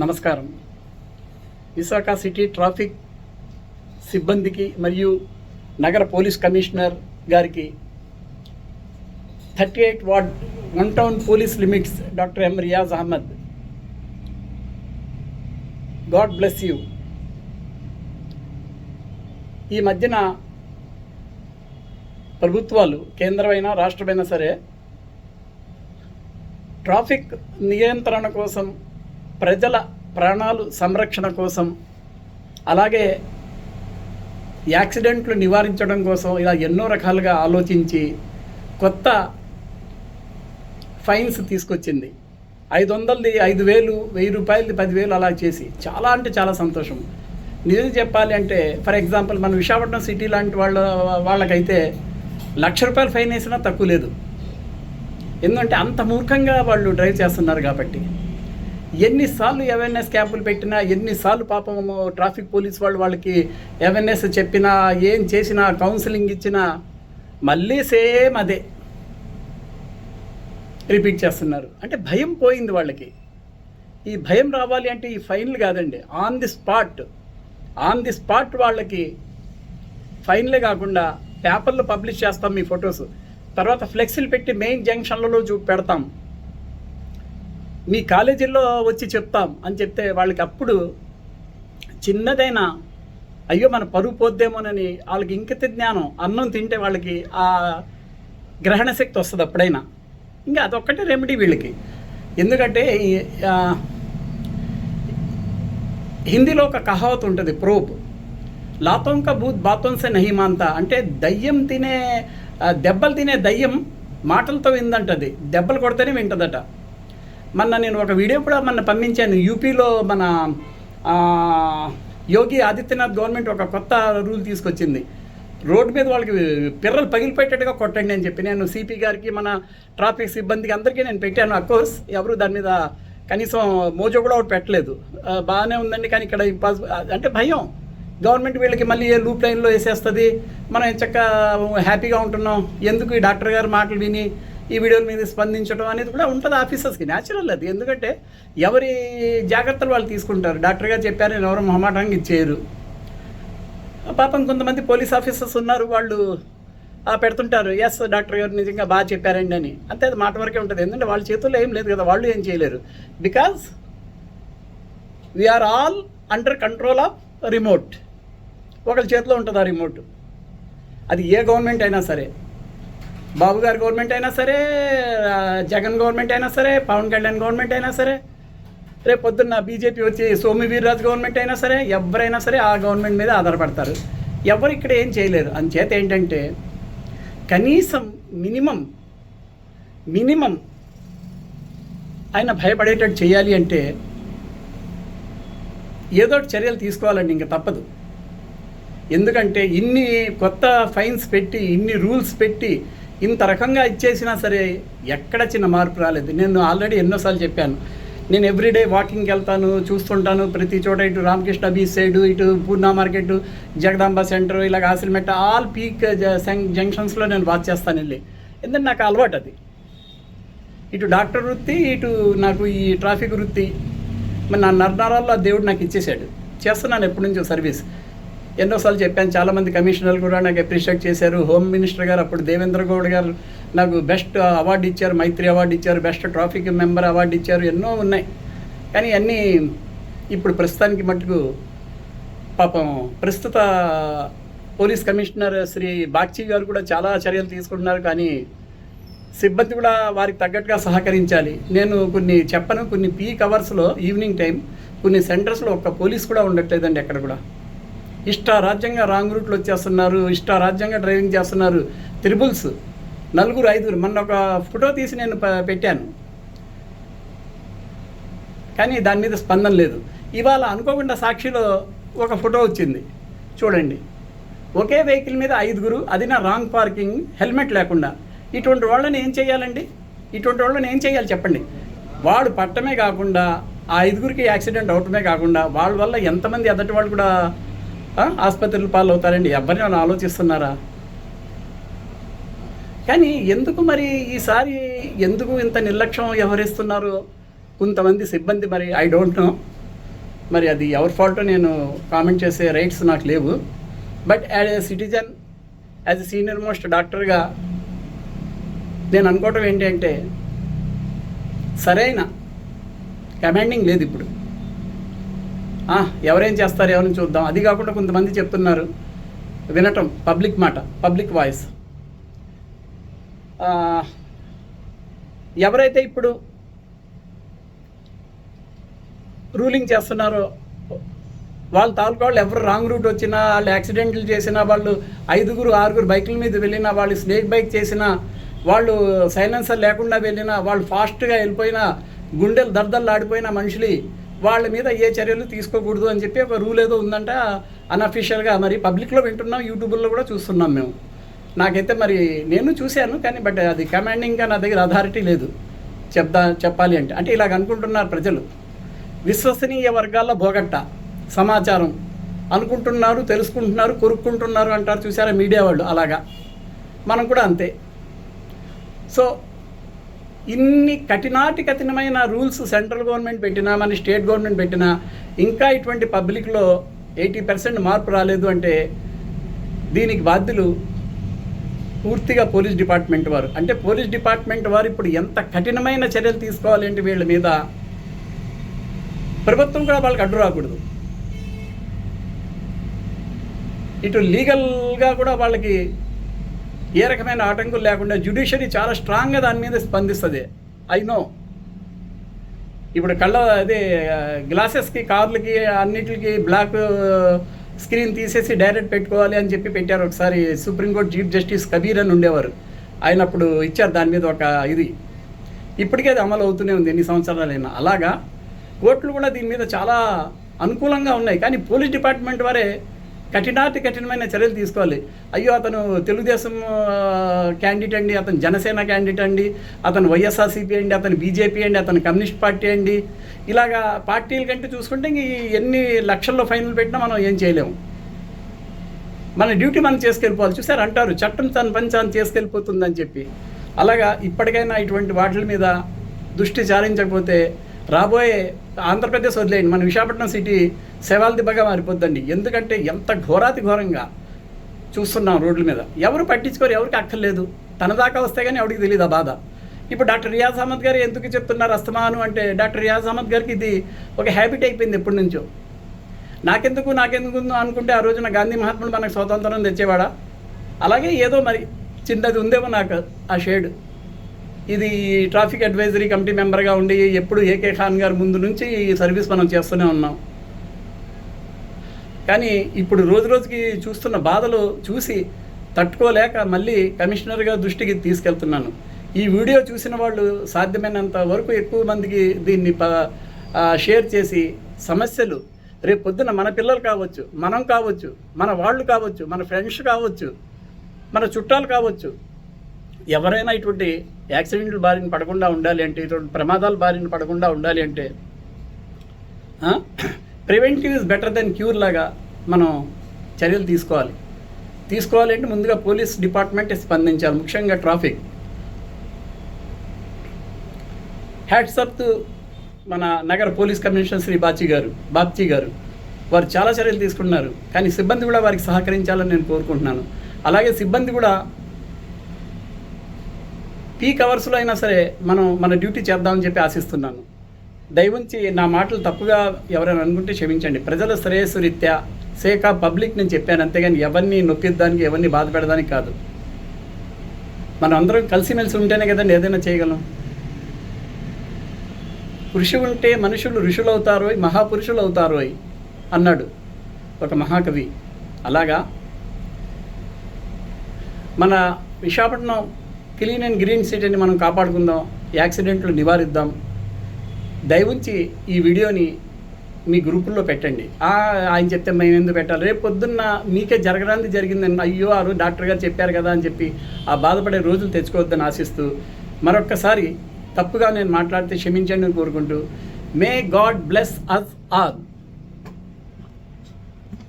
నమస్కారం. Visakha city traffic సిబ్బందికి మరియు నగర పోలీస్ కమిషనర్ గారికి 38 ward one town police limits doctor M Riyaz Ahmed, God bless you. ఈ మధ్యన ప్రభుత్వాలు కేంద్రమైనా రాష్ట్రమైనా సరే ట్రాఫిక్ నియంత్రణ కోసం, ప్రజల ప్రాణాలు సంరక్షణ కోసం, అలాగే యాక్సిడెంట్లు నివారించడం కోసం ఇలా ఎన్నో రకాలుగా ఆలోచించి కొత్త ఫైన్స్ తీసుకొచ్చింది. 500ది 5,000, 1,000 రూపాయలది 10,000 అలా చేసి చాలా అంటే చాలా సంతోషం. నిజం చెప్పాలి అంటే ఫర్ ఎగ్జాంపుల్ మన విశాఖపట్నం సిటీ లాంటి వాళ్ళకైతే ₹1,00,000 ఫైన్ వేసినా తక్కువ లేదు. ఎందుకంటే అంత మూర్ఖంగా వాళ్ళు డ్రైవ్ చేస్తున్నారు కాబట్టి. ఎన్నిసార్లు అవేర్నెస్ క్యాంపులు పెట్టినా, ఎన్నిసార్లు పాపం ట్రాఫిక్ పోలీస్ వాళ్ళకి అవేర్నెస్ చెప్పినా, ఏం చేసినా, కౌన్సిలింగ్ ఇచ్చినా మళ్ళీ సేమ్ అదే రిపీట్ చేస్తున్నారు. అంటే భయం పోయింది వాళ్ళకి. ఈ భయం రావాలి అంటే ఈ ఫైన్లు కాదండి, ఆన్ ది స్పాట్ వాళ్ళకి ఫైన్లే కాకుండా పేపర్లో పబ్లిష్ చేస్తాం మీ ఫొటోస్, తర్వాత ఫ్లెక్సీలు పెట్టి మెయిన్ జంక్షన్లలో పెడతాం, మీ కాలేజీల్లో వచ్చి చెప్తాం అని చెప్తే వాళ్ళకి అప్పుడు చిన్నదైనా అయ్యో మన పరువు పోద్దేమోనని వాళ్ళకి ఇంకిత జ్ఞానం, అన్నం తింటే వాళ్ళకి ఆ గ్రహణ శక్తి వస్తుంది అప్పుడైనా. ఇంకా అదొక్కటే రెమెడీ వీళ్ళకి. ఎందుకంటే హిందీలో ఒక కహావత్ ఉంటుంది, ప్రోబ్, లాతోంక భూత్ బాతోన్సే నహీ మాంతా. అంటే దెబ్బలు తినే దయ్యం మాటలతో విందంటది, దెబ్బలు కొడితేనే వింటదట. నేను ఒక వీడియో కూడా పంపించాను. యూపీలో మన యోగి ఆదిత్యనాథ్ గవర్నమెంట్ ఒక కొత్త రూల్ తీసుకొచ్చింది. రోడ్డు మీద వాళ్ళకి పిర్రలు పగిలిపెట్టేట్టుగా కొట్టండి అని చెప్పి నేను సిపి గారికి, మన ట్రాఫిక్ సిబ్బందికి అందరికీ నేను పెట్టాను. అఫ్కోర్స్ ఎవరు దాని మీద కనీసం మోజో కూడా ఒకటి పెట్టలేదు. బాగానే ఉందండి, కానీ ఇక్కడ ఇంపాసిబుల్ అంటే భయం. గవర్నమెంట్ వీళ్ళకి మళ్ళీ ఏ లూప్ లైన్లో వేసేస్తుంది, మనం చక్కగా హ్యాపీగా ఉంటున్నాం, ఎందుకు ఈ డాక్టర్ గారు మాటలు విని ఈ వీడియోల మీద స్పందించడం అనేది కూడా ఉంటుంది ఆఫీసర్స్కి, న్యాచురల్ అది. ఎందుకంటే ఎవరి జాగ్రత్తలు వాళ్ళు తీసుకుంటారు. డాక్టర్ గారు చెప్పారని ఎవరు మొహమాటంగా ఇచ్చేయరు. పాపం కొంతమంది పోలీస్ ఆఫీసర్స్ ఉన్నారు, వాళ్ళు పెడుతుంటారు, ఎస్ డాక్టర్ గారు నిజంగా బాగా చెప్పారండి అని. అంతే, అది మాట వరకే ఉంటుంది. ఎందుకంటే వాళ్ళ చేతుల్లో ఏం లేదు కదా, వాళ్ళు ఏం చేయలేరు. Because we're all under control of remote. ఒకళ్ళ చేతిలో ఉంటుంది ఆ రిమోట్. అది ఏ గవర్నమెంట్ అయినా సరే, బాబు గారి గవర్నమెంట్ అయినా సరే, జగన్ గవర్నమెంట్ అయినా సరే, పవన్ కళ్యాణ్ గవర్నమెంట్ అయినా సరే, రేపు పొద్దున్న బీజేపీ వచ్చి సోము వీర్రాజు గవర్నమెంట్ అయినా సరే, ఎవరైనా సరే ఆ గవర్నమెంట్ మీద ఆధారపడతారు. ఎవరు ఇక్కడ ఏం చేయలేరు. అందుచేత ఏంటంటే కనీసం మినిమం ఆయన భయపడేటట్టు చేయాలి అంటే ఏదో చర్యలు తీసుకోవాలండి, ఇంకా తప్పదు. ఎందుకంటే ఇన్ని కొత్త ఫైన్స్ పెట్టి, ఇన్ని రూల్స్ పెట్టి, ఇంత రకంగా ఇచ్చేసినా సరే ఎక్కడ చిన్న మార్పు రాలేదు. నేను ఆల్రెడీ ఎన్నోసార్లు చెప్పాను, నేను ఎవ్రీడే వాకింగ్కి వెళ్తాను, చూస్తుంటాను ప్రతి చోట. ఇటు రామకృష్ణ బీచ్ సైడు, ఇటు పూర్ణ మార్కెట్, జగదాంబ సెంటర్, ఇలాగ ఆసిల్మెట్ట, ఆల్ పీక్ జంక్షన్స్లో నేను వాచ్ చేస్తాను వెళ్ళి. ఎందుకంటే నాకు అలవాటు అది. ఇటు డాక్టర్ వృత్తి, ఇటు నాకు ఈ ట్రాఫిక్ వృత్తి, మరి నా నరాల్లో దేవుడు నాకు ఇచ్చేసాడు. చేస్తున్నాను ఎప్పటి నుంచో సర్వీస్. ఎన్నోసార్లు చెప్పాను, చాలామంది కమిషనర్లు కూడా నాకు అప్రిషియేట్ చేశారు. హోమ్ మినిస్టర్ గారు అప్పుడు దేవేంద్ర గౌడ్ గారు నాకు బెస్ట్ అవార్డు ఇచ్చారు, మైత్రి అవార్డు ఇచ్చారు, బెస్ట్ ట్రాఫిక్ మెంబర్ అవార్డు ఇచ్చారు, ఎన్నో ఉన్నాయి. కానీ అన్నీ ఇప్పుడు ప్రస్తుతానికి మటుకు పాపం ప్రస్తుత పోలీస్ కమిషనర్ శ్రీ బాగ్చి గారు కూడా చాలా చర్యలు తీసుకుంటున్నారు. కానీ సిబ్బంది కూడా వారికి తగ్గట్టుగా సహకరించాలి. నేను కొన్ని పీక్ అవర్స్లో ఈవినింగ్ టైం కొన్ని సెంటర్స్లో ఒక్క పోలీస్ కూడా ఉండట్లేదండి. ఎక్కడ కూడా ఇష్టారాజ్యంగా రాంగ్ రూట్లో వచ్చేస్తున్నారు, ఇష్టారాజ్యంగా డ్రైవింగ్ చేస్తున్నారు. త్రిబుల్స్ 4, 5. మొన్న ఒక ఫోటో తీసి నేను పెట్టాను, కానీ దాని మీద స్పందన లేదు. ఇవాళ అనుకోకుండా సాక్షిలో ఒక ఫోటో వచ్చింది, చూడండి. ఒకే వెహికల్ మీద 5, అది నా రాంగ్ పార్కింగ్, హెల్మెట్ లేకుండా. ఇటువంటి వాళ్ళని ఏం చేయాలండి? ఇటువంటి వాళ్ళని ఏం చేయాలి చెప్పండి? వాడు పట్టమే కాకుండా ఆ 5గురికి యాక్సిడెంట్ అవటమే కాకుండా వాళ్ళ వల్ల ఎంతమంది ఎదటి వాళ్ళు కూడా ఆసుపత్రుల పాలు అవుతారండి. ఎవరిని ఆలోచిస్తున్నారా? కానీ ఎందుకు మరి ఈసారి ఎందుకు ఇంత నిర్లక్ష్యం వ్యవహరిస్తున్నారు కొంతమంది సిబ్బంది? మరి ఐ డోంట్ నో. మరి అది ఎవరి ఫాల్టో నేను కామెంట్ చేసే రైట్స్ నాకు లేవు. But as a citizen, as a senior most డాక్టర్గా నేను అనుకోవటం ఏంటి అంటే సరైన కమాండింగ్ లేదు ఇప్పుడు. ఎవరేం చేస్తారు ఎవరిని చూద్దాం. అది కాకుండా కొంతమంది చెప్తున్నారు, వినటం, పబ్లిక్ మాట, పబ్లిక్ వాయిస్. ఎవరైతే ఇప్పుడు రూలింగ్ చేస్తున్నారో వాళ్ళ తాలూకా వాళ్ళు ఎవరు రాంగ్ రూట్ వచ్చినా, వాళ్ళు యాక్సిడెంట్లు చేసినా, వాళ్ళు 5, 6 బైకుల మీద వెళ్ళినా, వాళ్ళు స్నేక్ బైక్ చేసినా, వాళ్ళు సైలెన్సర్ లేకుండా వెళ్ళినా, వాళ్ళు ఫాస్ట్గా వెళ్ళిపోయినా, గుండెలు దర్దలు ఆడిపోయిన మనుషులు, వాళ్ళ మీద ఏ చర్యలు తీసుకోకూడదు అని చెప్పి ఒక రూల్ ఏదో ఉందంట అన్అఫీషియల్గా. మరి పబ్లిక్లో వింటున్నాం, యూట్యూబ్లో కూడా చూస్తున్నాం మేము. నాకైతే మరి నేను చూశాను, కానీ బట్ అది కమాండింగ్గా నా దగ్గర అథారిటీ లేదు చెప్పాలి అంటే ఇలాగ అనుకుంటున్నారు ప్రజలు. విశ్వసనీయ వర్గాల బోగట్ట సమాచారం అనుకుంటున్నారు, తెలుసుకుంటున్నారు, కొరుక్కుంటున్నారు అంటారు చూసారా మీడియా వాళ్ళు. అలాగా మనం కూడా అంతే. సో ఇన్ని కఠినమైన రూల్స్ సెంట్రల్ గవర్నమెంట్ పెట్టినా, మన స్టేట్ గవర్నమెంట్ పెట్టినా ఇంకా ఇటువంటి పబ్లిక్లో 80% మార్పు రాలేదు అంటే దీనికి బాధ్యులు పూర్తిగా పోలీస్ డిపార్ట్మెంట్ వారు. అంటే పోలీస్ డిపార్ట్మెంట్ వారు ఇప్పుడు ఎంత కఠినమైన చర్యలు తీసుకోవాలి అంటే వీళ్ళ మీద ప్రభుత్వం కూడా వాళ్ళకి అడ్డు రాకూడదు. ఇటు లీగల్గా కూడా వాళ్ళకి ఏ రకమైన ఆటంకులు లేకుండా జ్యుడిషియరీ చాలా స్ట్రాంగ్గా దాని మీద స్పందిస్తుంది. ఐ నో ఇప్పుడు గ్లాసెస్కి, కార్లకి, అన్నిటికి బ్లాక్ స్క్రీన్ తీసేసి డైరెక్ట్ పెట్టుకోవాలి అని చెప్పి పెట్టారు ఒకసారి. సుప్రీంకోర్టు చీఫ్ జస్టిస్ కబీర్ అని ఉండేవారు, ఆయన అప్పుడు ఇచ్చారు దాని మీద ఒక ఇది. ఇప్పటికే అది అమలు అవుతూనే ఉంది ఎన్ని సంవత్సరాలైనా. అలాగా కోర్టులు కూడా దీని మీద చాలా అనుకూలంగా ఉన్నాయి. కానీ పోలీస్ డిపార్ట్మెంట్ వారే కఠినమైన చర్యలు తీసుకోవాలి. అయ్యో అతను తెలుగుదేశం క్యాండిడేట్ అండి, అతను జనసేన క్యాండిడేట్ అండి, అతను వైఎస్ఆర్సీపీ అండి, అతను బీజేపీ అండి, అతను కమ్యూనిస్ట్ పార్టీ అండి, ఇలాగా పార్టీల కంటే చూసుకుంటే ఎన్ని లక్షల్లో ఫైన్లు పెట్టినా మనం ఏం చేయలేము. మన డ్యూటీ మనం చేసుకెళ్ళిపోవాలి. చూసారు అంటారు చట్టం తన పని తాను చేసుకెళ్ళిపోతుందని చెప్పి. అలాగా ఇప్పటికైనా ఇటువంటి వాటి మీద దృష్టి సారించకపోతే రాబోయే ఆంధ్రప్రదేశ్ వదిలేయండి, మన విశాఖపట్నం సిటీ శవాల్దిబ్బగా మారిపోద్దండి. ఎందుకంటే ఎంత ఘోరంగా చూస్తున్నాం రోడ్ల మీద. ఎవరు పట్టించుకోరు, ఎవరికి అక్కర్లేదు. తన దాకా వస్తే కానీ ఎవరికి తెలియదు ఆ బాధ. ఇప్పుడు డాక్టర్ రియాజ్ అహ్మద్ గారు ఎందుకు చెప్తున్నారు అస్తమాను అంటే, డాక్టర్ రియాజ్ అహ్మద్ గారికి ఇది ఒక హ్యాబిట్ అయిపోయింది ఎప్పటి నుంచో. నాకెందుకు అనుకుంటే ఆ రోజున గాంధీ మహాత్ముడు మనకు స్వాతంత్రం తెచ్చేవాడా? అలాగే ఏదో మరి చిన్నది ఉందేమో నాకు ఆ షేడ్. ఇది ట్రాఫిక్ అడ్వైజరీ కమిటీ మెంబర్గా ఉండి ఎప్పుడు ఏకే ఖాన్ గారు ముందు నుంచి ఈ సర్వీస్ మనం చేస్తూనే ఉన్నాం. కానీ ఇప్పుడు రోజుకి చూస్తున్న బాధలు చూసి తట్టుకోలేక మళ్ళీ కమిషనర్గా దృష్టికి తీసుకెళ్తున్నాను. ఈ వీడియో చూసిన వాళ్ళు సాధ్యమైనంత వరకు ఎక్కువ మందికి దీన్ని షేర్ చేసి సమస్యలు రేపు పొద్దున మన పిల్లలు కావచ్చు, మనం కావచ్చు, మన వాళ్ళు కావచ్చు, మన ఫ్రెండ్స్ కావచ్చు, మన చుట్టాలు కావచ్చు, ఎవరైనా ఇటువంటి యాక్సిడెంట్ల బారిన పడకుండా ఉండాలి అంటే, ఇటువంటి ప్రమాదాల బారిన పడకుండా ఉండాలి అంటే preventive is better than cure లాగా మనం చర్యలు తీసుకోవాలి అంటే ముందుగా పోలీస్ డిపార్ట్మెంట్ స్పందించాలి, ముఖ్యంగా ట్రాఫిక్. హ్యాట్స్ అప్ టు మన నగర పోలీస్ కమిషనర్ శ్రీ బాబ్జీ గారు వారు చాలా చర్యలు తీసుకున్నారు. కానీ సిబ్బంది కూడా వారికి సహకరించాలని నేను కోరుకుంటున్నాను. అలాగే సిబ్బంది కూడా పీక్ అవర్స్లో అయినా సరే మనం మన డ్యూటీ చేద్దామని చెప్పి ఆశిస్తున్నాను. దయవుంచి నా మాటలు తప్పుగా ఎవరైనా అనుకుంటే క్షమించండి. ప్రజల శ్రేయస్సు రీత్యా సేకా పబ్లిక్ నేను చెప్పాను, అంతేగాని ఎవరిని నొక్కిద్దానికి, ఎవరిని బాధ పెడడానికి కాదు. మనం అందరం కలిసిమెలిసి ఉంటేనే కదండి ఏదైనా చేయగలం. కృషి ఉంటే మనుషులు ఋషులు అవుతారోయ్, మహాపురుషులు అవుతారోయ్ అన్నాడు ఒక మహాకవి. అలాగా మన విశాఖపట్నం క్లీన్ అండ్ గ్రీన్ సిటీని మనం కాపాడుకుందాం, యాక్సిడెంట్లు నివారిద్దాం. దయవుంచి ఈ వీడియోని మీ గ్రూపుల్లో పెట్టండి. ఆయన చెప్తే మేము ఎందుకు పెట్టాలి? రేపు పొద్దున్న మీకే జరగడానికి జరిగిందని అయ్యో ఆ రోజు డాక్టర్ గారు చెప్పారు కదా అని చెప్పి ఆ బాధపడే రోజులు తెచ్చుకోవద్దని ఆశిస్తూ మరొక్కసారి తప్పుగా నేను మాట్లాడితే క్షమించండి అని కోరుకుంటూ may God bless us all.